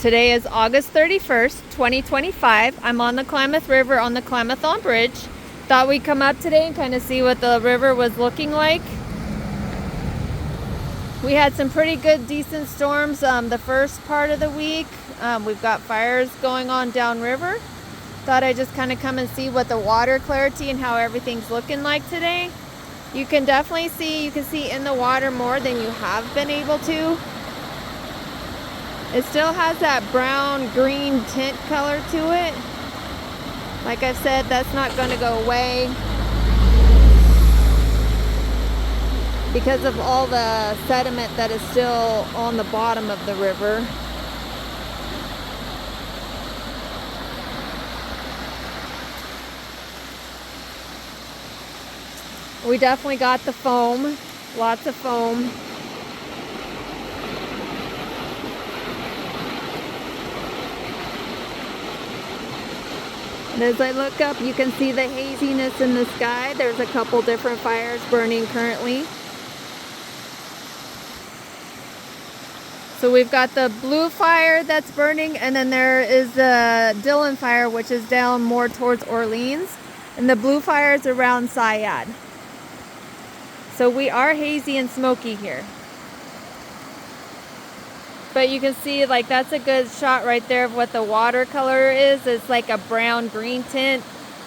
Today is August 31st, 2025. I'm on the Klamath River on the Klamathon Bridge. Thought we'd come up today and kind of see what the river was looking like. We had some pretty good, decent storms the first part of the week. We've got fires going on downriver. Thought I'd just kind of come and see what the water clarity and how everything's looking like today. You can definitely see, in the water more than you have been able to. It still has that brown-green tint color to it. Like I've said, that's not going to go away because of all the sediment that is still on the bottom of the river. We definitely got the foam, lots of foam. And as I look up, you can see the haziness in the sky. There's a couple different fires burning currently. So we've got the blue fire that's burning, and then there is the Dillon fire, which is down more towards Orleans. And the blue fire is around Syad. So we are hazy and smoky here. But you can see, like, that's a good shot right there of what the water color is. It's like a brown-green tint.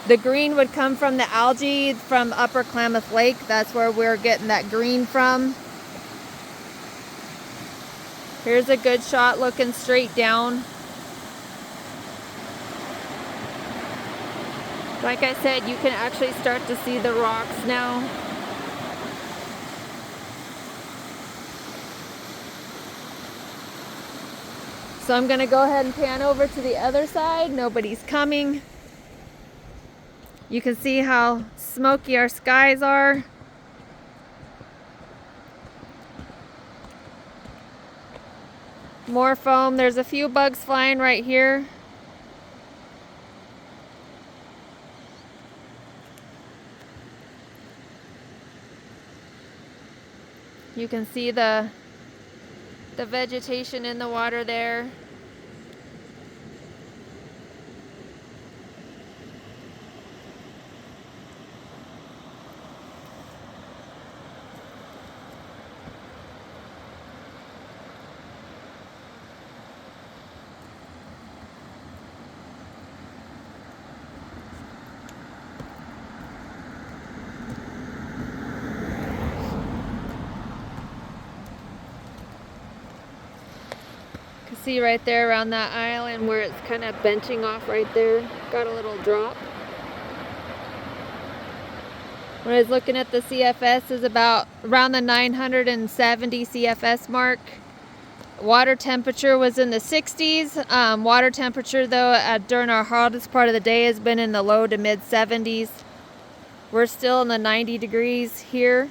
The green would come from the algae from Upper Klamath Lake. That's where we're getting that green from. Here's a good shot looking straight down. Like I said, you can actually start to see the rocks now. So I'm gonna go ahead and pan over to the other side. Nobody's coming. You can see how smoky our skies are. More foam. There's a few bugs flying right here. You can see the vegetation in the water there. You can see right there around that island where it's kind of benching off right there. Got a little drop. When I was looking at the CFS, is about around the 970 CFS mark. Water temperature was in the 60s. Water temperature though during our hottest part of the day has been in the low to mid 70s. We're still in the 90 degrees here.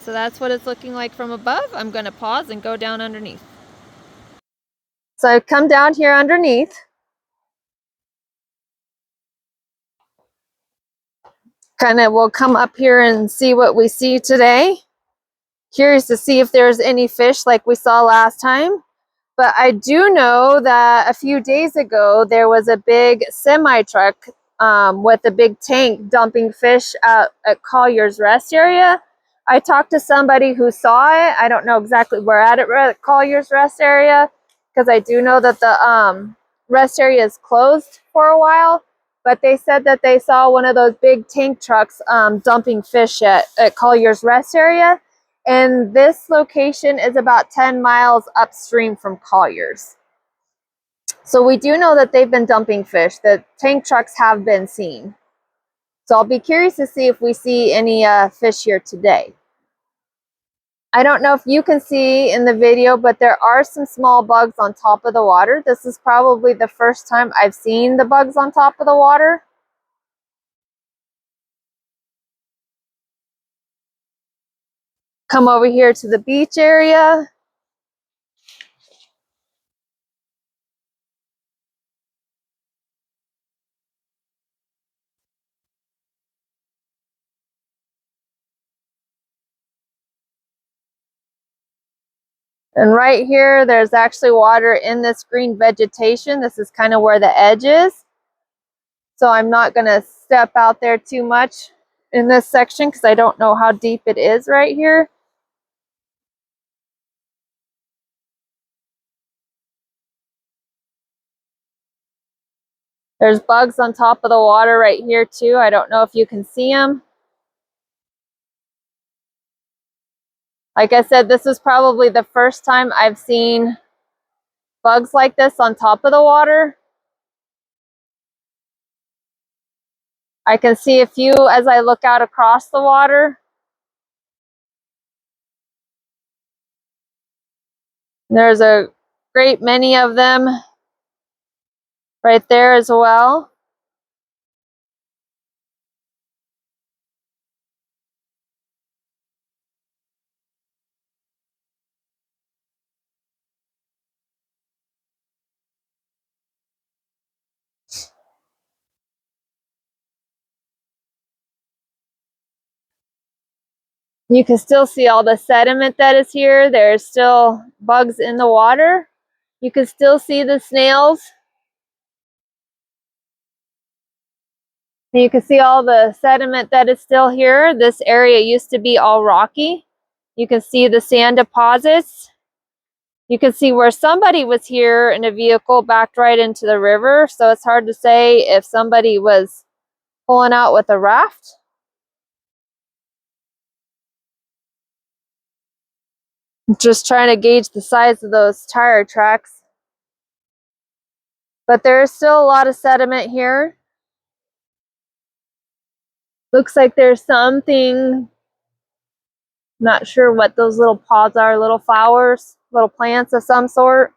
So that's what it's looking like from above. I'm going to pause and go down underneath. So I've come down here underneath. We'll come up here and see what we see today. Curious to see if there's any fish like we saw last time. But I do know that a few days ago there was a big semi truck with a big tank dumping fish at Collier's Rest area. I talked to somebody who saw it. I don't know exactly where at Collier's Rest area, because I do know that the rest area is closed for a while. But they said that they saw one of those big tank trucks dumping fish at Collier's Rest area. And this location is about 10 miles upstream from Collier's. So we do know that they've been dumping fish. The tank trucks have been seen. So I'll be curious to see if we see any fish here today. I don't know if you can see in the video, but there are some small bugs on top of the water. This is probably the first time I've seen the bugs on top of the water. Come over here to the beach area. And right here, there's actually water in this green vegetation. This is kind of where the edge is. So I'm not going to step out there too much in this section because I don't know how deep it is right here. There's bugs on top of the water right here too. I don't know if you can see them. Like I said, this is probably the first time I've seen bugs like this on top of the water. I can see a few as I look out across the water. There's a great many of them right there as well. You can still see all the sediment that is here. There's still bugs in the water. You can still see the snails. You can see all the sediment that is still here. This area used to be all rocky. You can see the sand deposits. You can see where somebody was here in a vehicle backed right into the river. So it's hard to say if somebody was pulling out with a raft. Just trying to gauge the size of those tire tracks. But there is still a lot of sediment here. Looks like there's something, not sure what those little pods are, little flowers, little plants of some sort.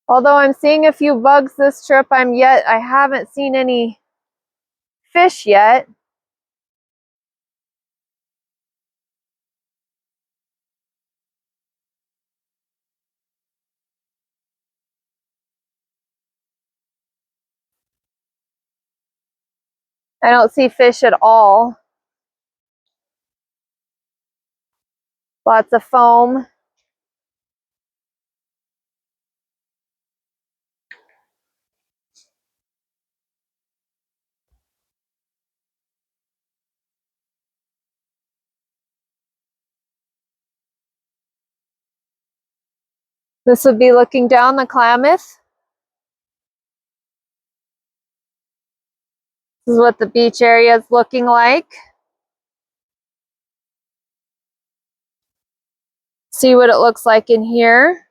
Although I'm seeing a few bugs this trip, I haven't seen any fish yet. I don't see fish at all. Lots of foam. This would be looking down the Klamath. This is what the beach area is looking like. See what it looks like in here.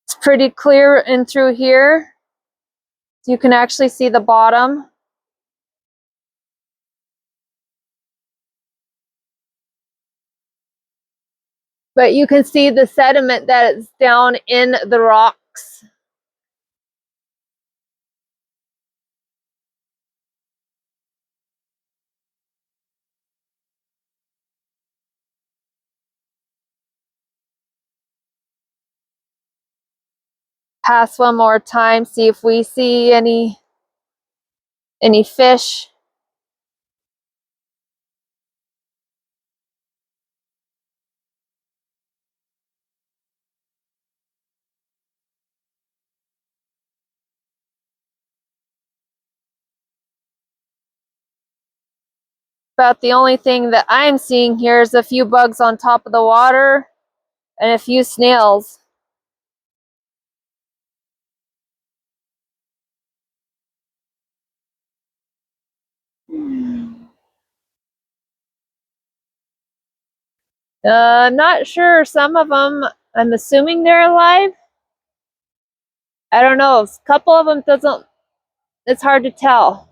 It's pretty clear in through here. You can actually see the bottom. But you can see the sediment that is down in the rocks. Pass one more time, see if we see any fish. About the only thing that I'm seeing here is a few bugs on top of the water and a few snails. I'm not sure. Some of them, I'm assuming they're alive. I don't know. A couple of them doesn't, it's hard to tell.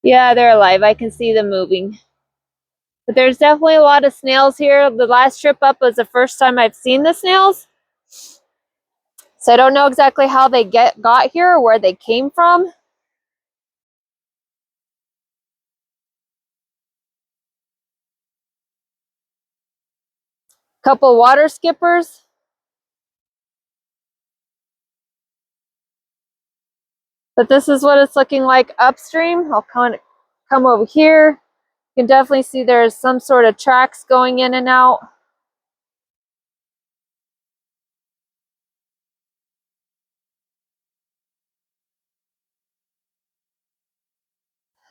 Yeah, they're alive. I can see them moving. But there's definitely a lot of snails here. The last trip up was the first time I've seen the snails. So I don't know exactly how they got here or where they came from. Couple water skippers. But this is what it's looking like upstream. I'll come over here. You can definitely see there's some sort of tracks going in and out.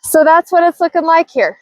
So that's what it's looking like here.